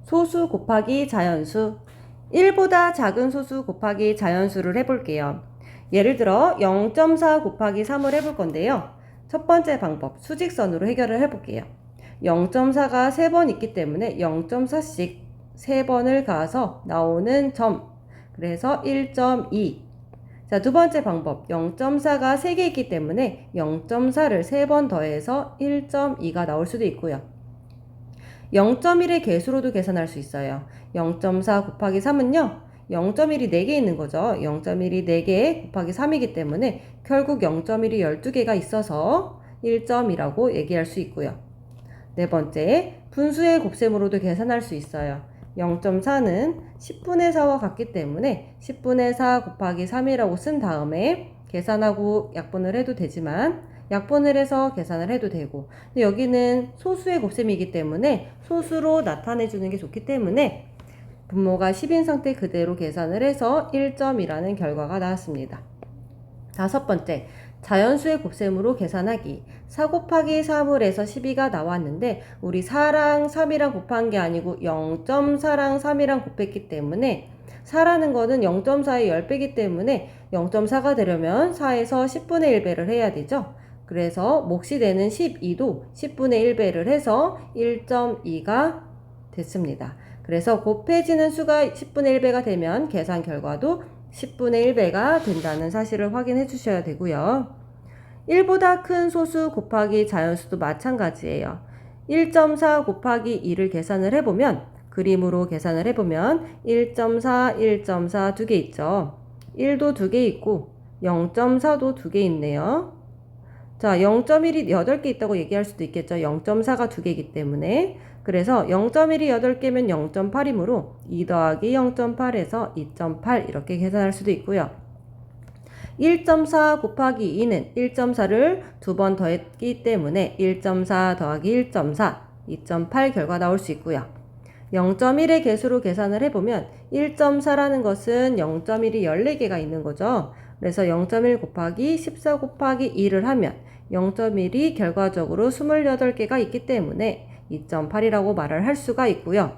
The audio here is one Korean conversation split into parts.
소수 곱하기 자연수. 1보다 작은 소수 곱하기 자연수를 해볼게요. 예를 들어 0.4 곱하기 3을 해볼 건데요. 첫 번째 방법, 수직선으로 해결을 해볼게요. 0.4가 3번 있기 때문에 0.4씩 3번을 가서 나오는 점, 그래서 1.2. 자, 두 번째 방법, 0.4가 3개 있기 때문에 0.4를 3번 더해서 1.2가 나올 수도 있고요. 0.1의 개수로도 계산할 수 있어요. 0.4 곱하기 3은요. 0.1이 4개 있는 거죠. 0.1이 4개 곱하기 3이기 때문에 결국 0.1이 12개가 있어서 1.2라고 얘기할 수 있고요. 네 번째, 분수의 곱셈으로도 계산할 수 있어요. 0.4는 10분의 4와 같기 때문에 10분의 4 곱하기 3이라고 쓴 다음에 계산하고 약분을 해도 되지만 약분을 해서 계산을 해도 되고, 근데 여기는 소수의 곱셈이기 때문에 소수로 나타내 주는 게 좋기 때문에 분모가 10인 상태 그대로 계산을 해서 1점이라는 결과가 나왔습니다. 다섯 번째, 자연수의 곱셈으로 계산하기. 4 곱하기 3을 해서 12가 나왔는데 우리 4랑 3이랑 곱한 게 아니고 0.4랑 3이랑 곱했기 때문에 4라는 거는 0.4의 10배이기 때문에 0.4가 되려면 4에서 10분의 1배를 해야 되죠. 그래서 몫이 되는 12도 10분의 1배를 해서 1.2가 됐습니다. 그래서 곱해지는 수가 10분의 1배가 되면 계산 결과도 10분의 1배가 된다는 사실을 확인해 주셔야 되고요. 1보다 큰 소수 곱하기 자연수도 마찬가지예요. 1.4 곱하기 2를 계산을 해보면, 그림으로 계산을 해보면 1.4, 1.4 두 개 있죠. 1도 2개 있고 0.4도 2개 있네요. 자, 0.1이 8개 있다고 얘기할 수도 있겠죠. 0.4가 2개이기 때문에. 그래서 0.1이 8개면 0.8이므로 2 더하기 0.8에서 2.8 이렇게 계산할 수도 있고요. 1.4 곱하기 2는 1.4를 2번 더했기 때문에 1.4 더하기 1.4, 2.8 결과 나올 수 있고요. 0.1의 개수로 계산을 해보면 1.4라는 것은 0.1이 14개가 있는 거죠. 그래서 0.1 곱하기 14 곱하기 2를 하면 0.1이 결과적으로 28개가 있기 때문에 2.8이라고 말을 할 수가 있고요.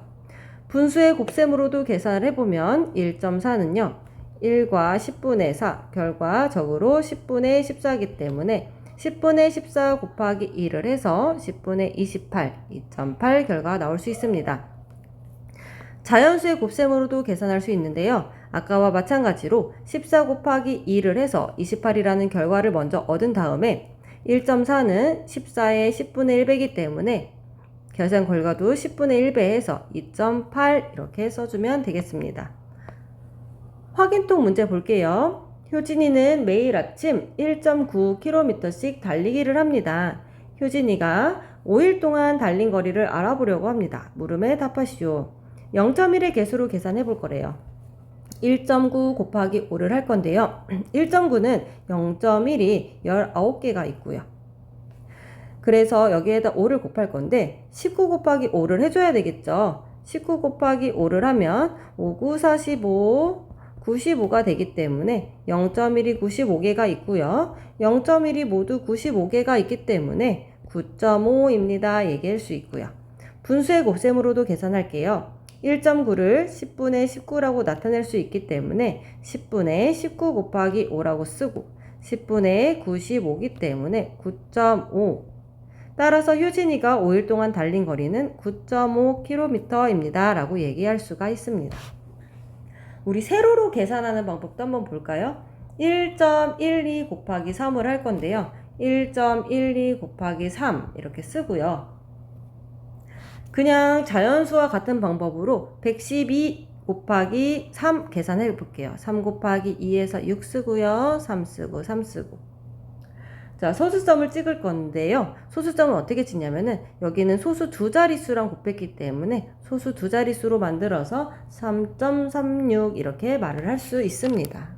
분수의 곱셈으로도 계산을 해보면 1.4는요. 1과 10분의 4, 결과적으로 10분의 14이기 때문에 10분의 14 곱하기 2를 해서 10분의 28, 2.8 결과가 나올 수 있습니다. 자연수의 곱셈으로도 계산할 수 있는데요. 아까와 마찬가지로 14 곱하기 2를 해서 28이라는 결과를 먼저 얻은 다음에 1.4는 14의 10분의 1배이기 때문에 계산 결과도 10분의 1배에서 2.8 이렇게 써주면 되겠습니다. 확인통 문제 볼게요. 효진이는 매일 아침 1.9km씩 달리기를 합니다. 효진이가 5일 동안 달린 거리를 알아보려고 합니다. 물음에 답하시오. 0.1의 개수로 계산해 볼 거래요. 1.9 곱하기 5를 할 건데요. 1.9는 0.1이 19개가 있고요. 그래서 여기에다 5를 곱할 건데 19 곱하기 5를 해줘야 되겠죠. 19 곱하기 5를 하면 5, 9, 45, 95가 되기 때문에 0.1이 95개가 있고요. 0.1이 모두 95개가 있기 때문에 9.5입니다. 얘기할 수 있고요. 분수의 곱셈으로도 계산할게요. 1.9를 10분의 19라고 나타낼 수 있기 때문에 10분의 19 곱하기 5라고 쓰고 10분의 95이기 때문에 9.5. 따라서 효진이가 5일 동안 달린 거리는 9.5km입니다. 라고 얘기할 수가 있습니다. 우리 세로로 계산하는 방법도 한번 볼까요? 1.12 곱하기 3을 할 건데요. 1.12 곱하기 3 이렇게 쓰고요. 그냥 자연수와 같은 방법으로 112 곱하기 3 계산해 볼게요. 3 곱하기 2에서 6 쓰고요. 3 쓰고 3 쓰고. 자, 소수점을 찍을 건데요. 소수점은 어떻게 찍냐면은 여기는 소수 두 자릿수랑 곱했기 때문에 소수 두 자릿수로 만들어서 3.36 이렇게 말을 할 수 있습니다.